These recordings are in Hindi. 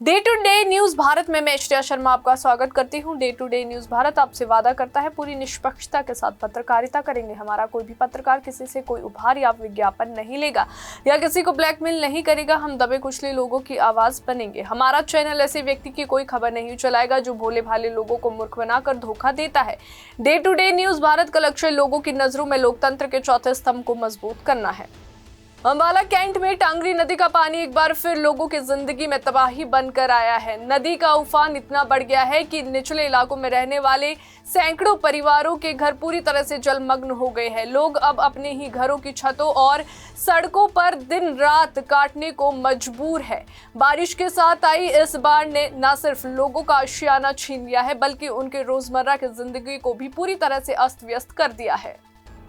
Day to day news Bharat में मैं श्रेया शर्मा आपका स्वागत करती हूं। Day to day news Bharat आपसे वादा करता है पूरी निष्पक्षता के साथ पत्रकारिता करेंगे। हमारा कोई भी पत्रकार किसी से कोई उपहार या विज्ञापन नहीं लेगा या किसी को ब्लैकमेल नहीं करेगा। हम दबे कुचले लोगों की आवाज बनेंगे। हमारा चैनल ऐसे व्यक्ति की कोई खबर नहीं चलाएगा जो भोले भाले लोगों को मूर्ख बनाकर धोखा देता है। Day to day news Bharat का लक्ष्य लोगों की नजरों में लोकतंत्र के चौथे स्तंभ को मजबूत करना है। अंबाला कैंट में टांगरी नदी का पानी एक बार फिर लोगों की जिंदगी में तबाही बनकर आया है। नदी का उफान इतना बढ़ गया है कि निचले इलाकों में रहने वाले सैकड़ों परिवारों के घर पूरी तरह से जलमग्न हो गए हैं। लोग अब अपने ही घरों की छतों और सड़कों पर दिन रात काटने को मजबूर है। बारिश के साथ आई इस बाढ़ ने न सिर्फ लोगों का आशियाना छीन लिया है बल्कि उनके रोजमर्रा की जिंदगी को भी पूरी तरह से अस्त व्यस्त कर दिया है।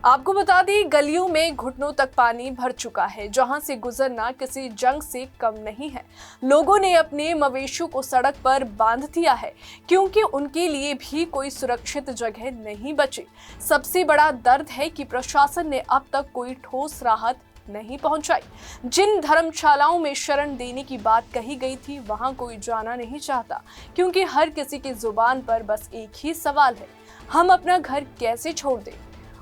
आपको बता दें, गलियों में घुटनों तक पानी भर चुका है, जहां से गुजरना किसी जंग से कम नहीं है। लोगों ने अपने मवेशियों को सड़क पर बांध दिया है क्योंकि उनके लिए भी कोई सुरक्षित जगह नहीं बची। सबसे बड़ा दर्द है कि प्रशासन ने अब तक कोई ठोस राहत नहीं पहुंचाई। जिन धर्मशालाओं में शरण देने की बात कही गई थी वहां कोई जाना नहीं चाहता क्योंकि हर किसी की जुबान पर बस एक ही सवाल है, हम अपना घर कैसे छोड़ दें।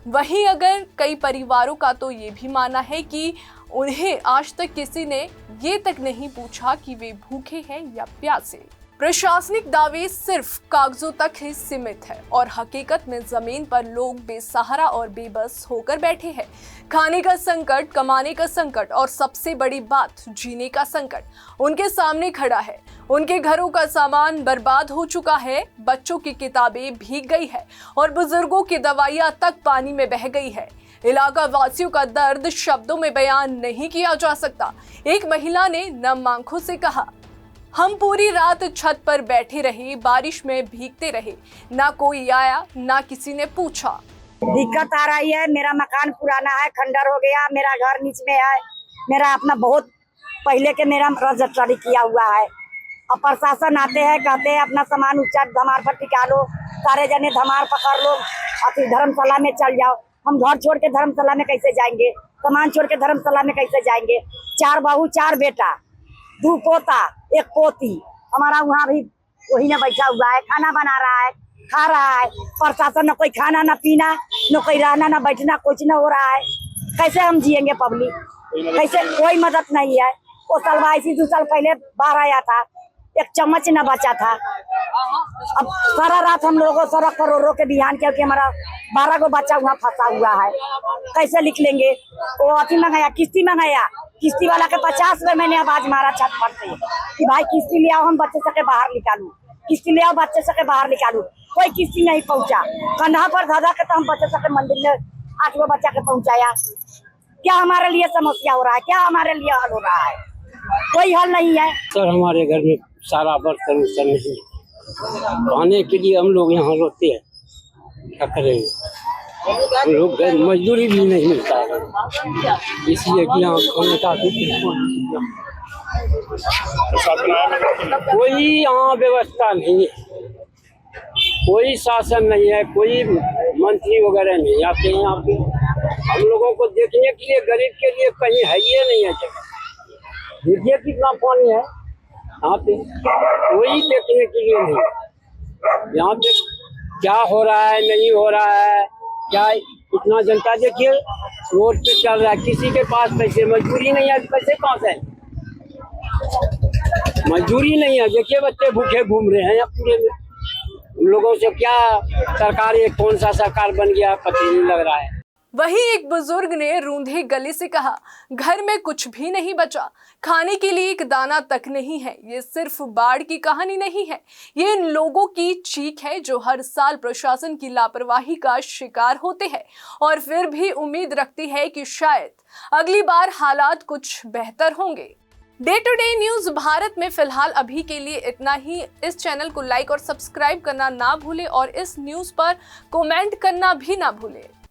वहीं अगर कई परिवारों का तो ये भी मानना है कि उन्हें आज तक किसी ने ये तक नहीं पूछा कि वे भूखे हैं या प्यासे। प्रशासनिक दावे सिर्फ कागजों तक ही सीमित है और हकीकत में जमीन पर लोग बेसहारा और बेबस होकर बैठे हैं। खाने का संकट, कमाने का संकट और सबसे बड़ी बात जीने का संकट उनके सामने खड़ा है। उनके घरों का सामान बर्बाद हो चुका है, बच्चों की किताबें भीग गई है और बुजुर्गों की दवाइयां तक पानी में बह गई है। इलाका वासियों का दर्द शब्दों में बयान नहीं किया जा सकता। एक महिला ने नम आंखों से कहा, हम पूरी रात छत पर बैठे रहे, बारिश में भीगते रहे, ना कोई आया ना किसी ने पूछा। दिक्कत आ रही है, मेरा मकान पुराना है, खंडर हो गया, मेरा घर नीच में है, मेरा अपना बहुत पहले के मेरा रजिस्ट्री किया हुआ है। अब प्रशासन आते हैं, कहते हैं अपना सामान ऊंचा धमार पर टिका लो, सारे जने धमार पकड़ लो और फिर धर्मशाला में चल जाओ। हम घर छोड़ के धर्मशाला में कैसे जाएंगे, सामान छोड़ के धर्मशाला में कैसे जाएंगे। 4 बहू 4 बेटा, 2 पोता 1 पोती, हमारा वहाँ भी वही ना बैठा हुआ है, खाना बना रहा है, खा रहा है। प्रशासन न कोई खाना न पीना, न कोई रहना न बैठना, कुछ न हो रहा है। कैसे हम जिएंगे पब्लिक, कैसे? कोई मदद नहीं है। वो सलवाइसी 2 साल पहले बाढ़ आया था, 1 चम्मच न बचा था। अब सारा रात हम लोगों को सड़क पर रो के बिहान क्योंकि हमारा 12 गो बच्चा वहाँ फंसा हुआ है। कैसे लिख लेंगे? वो अथी मंगाया, किस्ती मंगाया, किस्ती वाला के 50 रुपए मैंने आवाज मारा छत पर से कि भाई किस्ती ले आओ, हम बच्चे सके बाहर निकालू, किस्ती ले आओ, बच्चे सके बाहर निकालू। कोई किस्ती नहीं पहुंचा। कंधा पर धाधा के तो हम बच्चे सके मंदिर में 8 गो बच्चा के पहुंचाया। क्या हमारे लिए समस्या हो रहा है? क्या हमारे लिए हल हो रहा है? कोई हल नहीं है। सर हमारे घर में सारा बर्तन उर्तन नहीं है, खाने के लिए हम लोग यहाँ रोते हैं, क्या करेंगे? हम लोग मजदूरी भी नहीं मिलता है, इसलिए कि यहाँ खाने का कोई यहाँ व्यवस्था नहीं है, कोई शासन नहीं है, कोई मंत्री वगैरह नहीं आते हैं यहाँ पे। हम लोगों को देखने के लिए, गरीब के लिए कहीं है ये नहीं है जगह। देखिए कितना पानी है यहाँ पे, कोई देखने के लिए नहीं। यहाँ पे क्या हो रहा है नहीं हो रहा है, क्या इतना जनता देखिए रोड पे चल रहा है, किसी के पास पैसे, मजदूरी नहीं है, पैसे कहाँ से? मजदूरी नहीं है। देखिए बच्चे भूखे घूम रहे हैं यहाँ पूरे में। उन लोगों से क्या सरकार, ये कौन सा सरकार बन गया पता नहीं लग रहा है। वहीं एक बुजुर्ग ने रूंधे गले से कहा, घर में कुछ भी नहीं बचा, खाने के लिए एक दाना तक नहीं है। ये सिर्फ बाढ़ की कहानी नहीं है, ये इन लोगों की चीख है जो हर साल प्रशासन की लापरवाही का शिकार होते हैं और फिर भी उम्मीद रखती है कि शायद अगली बार हालात कुछ बेहतर होंगे। Day to day news Bharat में फिलहाल अभी के लिए इतना ही। इस चैनल को लाइक और सब्सक्राइब करना ना भूलें और इस न्यूज पर कमेंट करना भी ना भूलें।